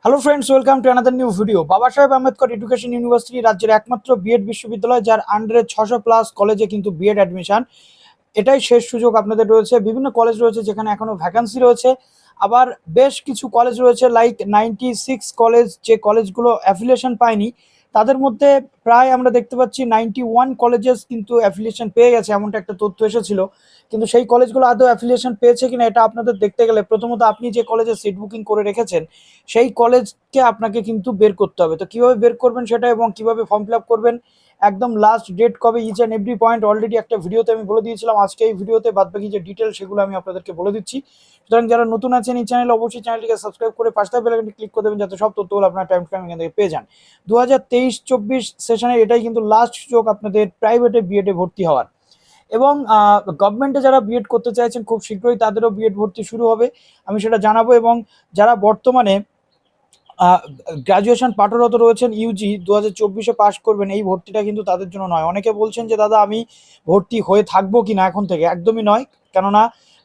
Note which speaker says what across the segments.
Speaker 1: Hello friends, welcome to another new video. বাবা সাহেব Ambedkar education university রাজ্যের একমাত্র বিএড বিশ্ববিদ্যালয়, যার আন্ডারে 600+ কলেজে কিন্তু বিএড অ্যাডমিশন। এটাই শেষ সুযোগ আপনাদের রয়েছে। বিভিন্ন কলেজ রয়েছে যেখানে এখনো ভ্যাকান্সি রয়েছে, আবার বেশ কিছু কলেজ রয়েছে লাইক 96 কলেজ, যে কলেজগুলো অ্যাফিলিয়েশন পায়নি তাদের মধ্যে প্রায় আমরা দেখতে পাচ্ছি 91 কলেজেস কিন্তু অ্যাফিলিয়েশন পেয়ে গেছে, এমনটা একটা তথ্য এসেছিল। কিন্তু সেই কলেজগুলো আদৌ অ্যাফিলিয়েশন পেয়েছে কিনা এটা আপনাদের দেখতে গেলে প্রথমত আপনি যে কলেজে সিট বুকিং করে রেখেছেন সেই কলেজকে আপনাকে কিন্তু বের করতে হবে। তো কিভাবে বের করবেন সেটা এবং কিভাবে ফর্ম ফিল আপ করবেন, একদম লাস্ট ডেট কবে, each and every point already একটা ভিডিওতে আমি বলে দিয়েছিলাম। আজকে এই ভিডিওতে বাদবাকি যে ডিটেল সেগুলো আমি আপনাদেরকে বলে দিচ্ছি। সুতরাং যারা নতুন আছেন এই চ্যানেলে, অবশ্যই চ্যানেলটিকে সাবস্ক্রাইব করে পাশে থাকা বেল আইকনটি ক্লিক করে দেবেন যাতে সব তথ্যগুলো আপনার টাইম টাইম এখান থেকে পেয়ে যান। 2023-24 সেশনের এটাই কিন্তু লাস্ট সুযোগ আপনাদের প্রাইভেটে বিএডে ভর্তি হওয়ার। এবং গভর্নমেন্টে যারা বিএড করতে চাইছেন খুব শীঘ্রই তাদেরও বিএড ভর্তি শুরু হবে, আমি সেটা জানাবো। এবং যারা বর্তমানে গ্রাজুয়েশন পাঠরত রয়েছেন, ইউজি 2024-এ পাশ করবেন, এই ভর্তিটা কিন্তু তাদের জন্য নয়। অনেকে বলছেন যে দাদা আমি ভর্তি হয়ে থাকবো কিনা এখন থেকে, একদমই নয়। কেননা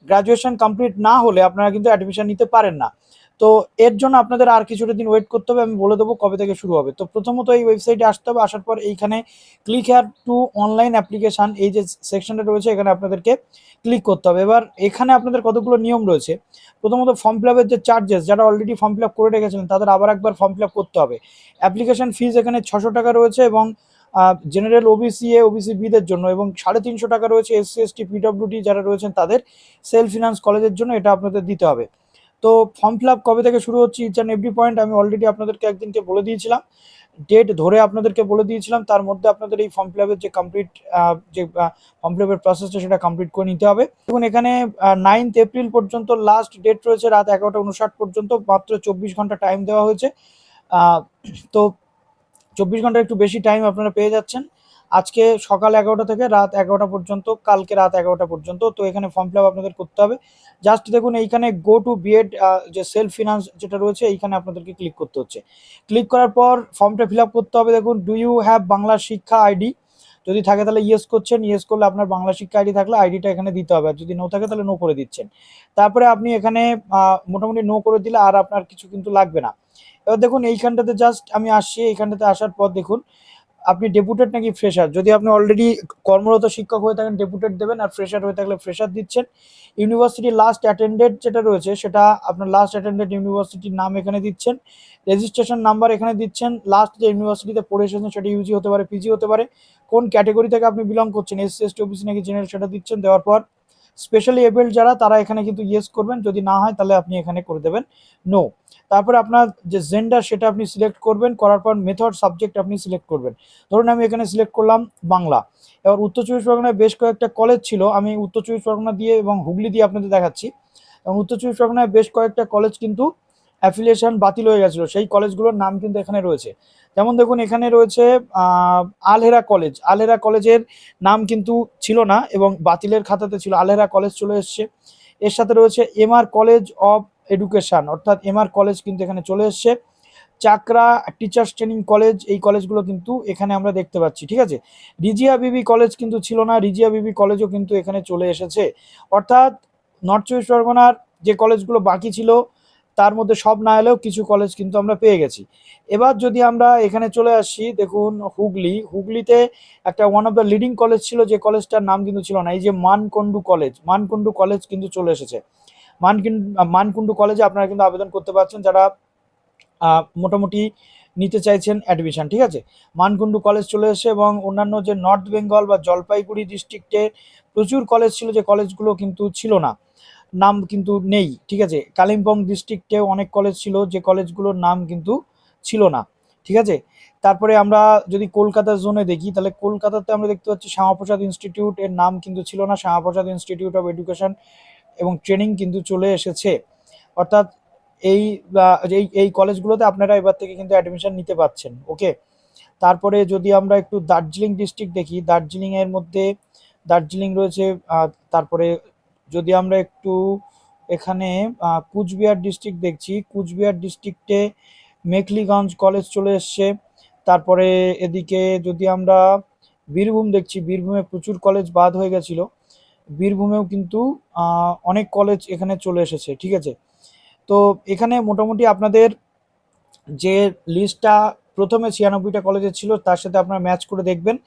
Speaker 1: গ্রাজুয়েশন কমপ্লিট না হলে আপনারা কিন্তু অ্যাডমিশন নিতে পারেন না। তো এর জন্য আপনাদের আর কিছুটা দিন ওয়েট করতে হবে, আমি বলে দেবো কবে থেকে শুরু হবে। তো প্রথমত এই ওয়েবসাইটে আসতে হবে, আসার পর এইখানে click here two online application, এই যে সেকশনটা রয়েছে এখানে আপনাদেরকে ক্লিক করতে হবে। এবার এখানে আপনাদের কতগুলো নিয়ম রয়েছে। প্রথমত ফর্ম ফিল আপের যে চার্জেস, যারা অলরেডি ফর্ম ফিল আপ করে রেখেছিলেন তাদের আবার একবার ফর্ম ফিল আপ করতে হবে। অ্যাপ্লিকেশন ফিজ এখানে 600 টাকা রয়েছে এবং জেনারেল ওবিসি এ ওবিসি বিদের জন্য, এবং 350 টাকা রয়েছে এসসি এসটি পিডব্লিউডি যারা রয়েছেন তাদের, সেলফ ফিনান্স কলেজের জন্য এটা আপনাদের দিতে হবে। তো ফর্ম ফিল আপ কবে থেকে শুরু হচ্ছে, ইচ অ্যান্ড এভরি পয়েন্ট আমি অলরেডি আপনাদেরকে একদিনকে বলে দিয়েছিলাম, ডেট ধরে আপনাদেরকে বলে দিয়েছিলাম। তার মধ্যে আপনাদের এই ফর্ম ফিল আপের যে কমপ্লিট যে ফর্ম ফিল আপের প্রসেসটা সেটা কমপ্লিট করে নিতে হবে। দেখুন এখানে 9 এপ্রিল পর্যন্ত লাস্ট ডেট রয়েছে, রাত 11টা 59 পর্যন্ত, মাত্র 24 ঘন্টা টাইম দেওয়া হয়েছে। তো 24 ঘন্টা একটু বেশি টাইম আপনারা পেয়ে যাচ্ছেন, আজকে সকাল 11টা থেকে রাত 11টা পর্যন্ত, কালকে রাত 11টা পর্যন্ত। তো এখানে ফর্ম ফিল আপ আপনাদের করতে হবে। জাস্ট দেখুন এইখানে গো টু বিএড যে সেলফ ফিনান্স যেটা রয়েছে এইখানে আপনাদেরকে ক্লিক করতে হচ্ছে। ক্লিক করার পর ফর্মটা ফিল আপ করতে হবে। দেখুন ডু ইউ হ্যাভ বাংলা শিক্ষা আইডি, যদি থাকে তাহলে ইয়েস করছেন, ইয়েস করলে আপনার বাংলা শিক্ষা আইডি থাকলে আইডিটা এখানে দিতে হবে, আর যদি নো থাকে তাহলে নো করে দিচ্ছেন। তারপরে আপনি এখানে মোটামুটি নো করে দিলে আর আপনার কিছু কিন্তু লাগবে না। এবার দেখুন এইখানটাতে জাস্ট আমি আসছি, এইখানটাতে আসার পর দেখুন আপনি ডেপুটেড নাকি ফ্রেশার। যদি আপনি অলরেডি কর্মরত শিক্ষক হয়ে থাকেন ডেপুটেড দেবেন, আর ফ্রেশার হয়ে থাকলে ফ্রেশার দিচ্ছেন। ইউনিভার্সিটি লাস্ট অ্যাটেন্ডেড যেটা রয়েছে সেটা আপনার লাস্ট অ্যাটেন্ডেড ইউনিভার্সিটির নাম এখানে দিচ্ছেন, রেজিস্ট্রেশন নাম্বার এখানে দিচ্ছেন, লাস্ট যে ইউনিভার্সিটিতে পড়ে এসেছেন সেটা ইউজি হতে পারে, পিজি হতে পারে, কোন ক্যাটেগরি থেকে আপনি বিলং করছেন, এসসি এসটি ওবিসি নাকি জেনারেল সেটা দিচ্ছেন। দেওয়ার পর স্পেশালি এবেল্ড যারা তারা এখানে কিন্তু ইয়েস করবেন, যদি না হয় তাহলে আপনি এখানে করে দেবেন নো। তারপরে আপনার যে জেন্ডার সেটা আপনি সিলেক্ট করবেন, করার পর মেথড সাবজেক্ট আপনি সিলেক্ট করবেন। ধরুন আমি এখানে সিলেক্ট করলাম বাংলা। এবার উত্তর চব্বিশ পরগনায় বেশ কয়েকটা কলেজ ছিল, আমি উত্তর চব্বিশ পরগনা দিয়ে এবং হুগলি দিয়ে আপনাদের দেখাচ্ছি। এবং উত্তর চব্বিশ পরগনায় বেশ কয়েকটা কলেজ কিন্তু অ্যাফিলিয়েশন বাতিল হয়ে গেছিলো, সেই কলেজগুলোর নাম কিন্তু এখানে রয়েছে। যেমন দেখুন এখানে রয়েছে আলহেরা কলেজ, আলহেরা কলেজের নাম কিন্তু ছিল না এবং বাতিলের খাতাতে ছিল, আলহেরা কলেজ চলে এসছে। এর সাথে রয়েছে এমআর কলেজ অফ এডুকেশন, অর্থাৎ এমআর কলেজ কিন্তু এখানে চলে এসছে। চাকরা টিচার্স ট্রেনিং কলেজ, এই কলেজগুলো কিন্তু এখানে আমরা দেখতে পাচ্ছি, ঠিক আছে। রিজিয়া বিবি কলেজ কিন্তু ছিল না, রিজিয়া বিবি কলেজও কিন্তু এখানে চলে এসেছে। অর্থাৎ নর্থ চব্বিশ পরগনার যে কলেজগুলো বাকি ছিল তার মধ্যে সব না এলেও কিছু কলেজ কিন্তু আমরা পেয়ে গেছি। এবার যদি আমরা এখানে চলে আসি, দেখুন হুগলি, হুগলিতে একটা one of the leading college ছিল, যে কলেজটার নাম কিন্তু ছিল না, এই যে মানকুণ্ডু কলেজ, মানকুণ্ডু কলেজ কিন্তু চলে এসেছে। মানকুণ্ডু কলেজে আপনারা কিন্তু আবেদন করতে পারছেন যারা মোটামুটি নিতে চাইছেন অ্যাডমিশন, ঠিক আছে। মানকুণ্ডু কলেজ চলে এসেছে। এবং অন্যান্য যে নর্থ বেঙ্গল বা জলপাইগুড়ি ডিস্ট্রিক্টে প্রচুর কলেজ ছিল, যে কলেজগুলো কিন্তু ছিল না, নাম কিন্তু নেই, ঠিক আছে। কালিম্পং ডিস্ট্রিক্টেও অনেক কলেজ ছিল যে কলেজগুলোর নাম কিন্তু ছিল না, ঠিক আছে। তারপরে আমরা যদি কলকাতা জোনে দেখি তাহলে কলকাতাতে আমরা দেখতে পাচ্ছি শ্যামাপ্রসাদ ইনস্টিটিউট, এর নাম কিন্তু ছিল না, শ্যামাপ্রসাদ ইনস্টিটিউট অফ এডুকেশন এবং ট্রেনিং কিন্তু চলে এসেছে। অর্থাৎ এই এই কলেজগুলোতে আপনারা এবার থেকে কিন্তু অ্যাডমিশন নিতে পারছেন, ওকে। তারপরে যদি আমরা একটু দার্জিলিং ডিস্ট্রিক্ট দেখি, দার্জিলিংয়ের মধ্যে দার্জিলিং রয়েছে। তারপরে যদি আমরা একটু এখানে কুচবিহার ডিস্ট্রিক্ট দেখছি, কুচবিহার ডিস্ট্রিক্টে মেখলিগঞ্জ কলেজ চলে এসছে। তারপরে এদিকে যদি আমরা বীরভূম দেখছি, বীরভূমে প্রচুর কলেজ বাদ হয়ে গেছিলো, বীরভূমেও কিন্তু অনেক কলেজ এখানে চলে এসেছে, ঠিক আছে। তো এখানে মোটামুটি আপনাদের যে লিস্টটা প্রথমে 96টা কলেজে ছিল তার সাথে আপনারা ম্যাচ করে দেখবেন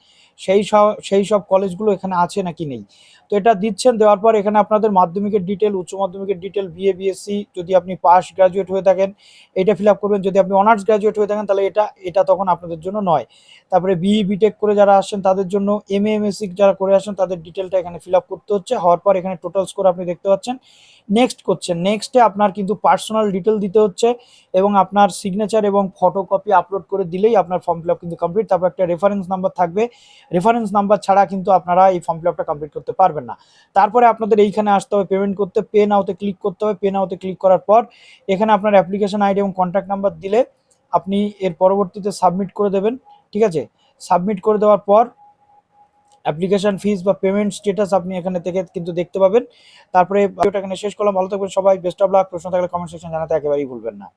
Speaker 1: সেই সব কলেজগুলো এখানে আছে নাকি নেই। তো এটা দিচ্ছেন, দেওয়ার পর এখানে আপনাদের মাধ্যমিকের ডিটেল, উচ্চ মাধ্যমিকের ডিটেল, বিএ বিএসসি যদি আপনি পাস গ্রাজুয়েট হয়ে থাকেন এটা ফিল আপ করবেন। যদি আপনি অনার্স গ্রাজুয়েট হয়ে থাকেন তাহলে এটা তখন আপনাদের জন্য নয়। তারপরে বিই বিটেক করে যারা আসছেন তাদের জন্য, এমএ এমএসসি যারা করে আসেন তাদের ডিটেলটা এখানে ফিল আপ করতে হচ্ছে। হওয়ার পর এখানে টোটাল স্কোর আপনি দেখতে পাচ্ছেন। নেক্সট করছেন, নেক্সটে আপনার কিন্তু পার্সোনাল ডিটেল দিতে হচ্ছে এবং আপনার সিগনেচার এবং ফটোকপি আপলোড করে দিলেই আপনার ফর্ম ফিল আপ কিন্তু কমপ্লিট। তারপর একটা রেফারেন্স নাম্বার থাকবে, রেফারেন্স নাম্বার ছাড়া কিন্তু আপনারা এই ফর্ম ফিল আপটা কমপ্লিট করতে পারবেন না। তারপরে আপনাদের এইখানে আসতে হবে পেমেন্ট করতে, পে নাওতে ক্লিক করতে হবে। পে নাওতে ক্লিক করার পর এখানে আপনার অ্যাপ্লিকেশন আইডি এবং কন্ট্যাক্ট নাম্বার দিলে আপনি এর পরবর্তীতে সাবমিট করে দেবেন। ঠিক আছে, সাবমিট করে দেওয়ার পর অ্যাপ্লিকেশন ফিস বা পেমেন্ট স্ট্যাটাস আপনি এখানে থেকে কিন্তু দেখতে পাবেন। তারপরে ভিডিওটা এখানে শেষ করলাম। ভালো থাকবেন সবাই, বেস্ট অফ লাক। প্রশ্ন থাকলে কমেন্ট সেকশন জানাতে একেবারেই ভুলবেন না।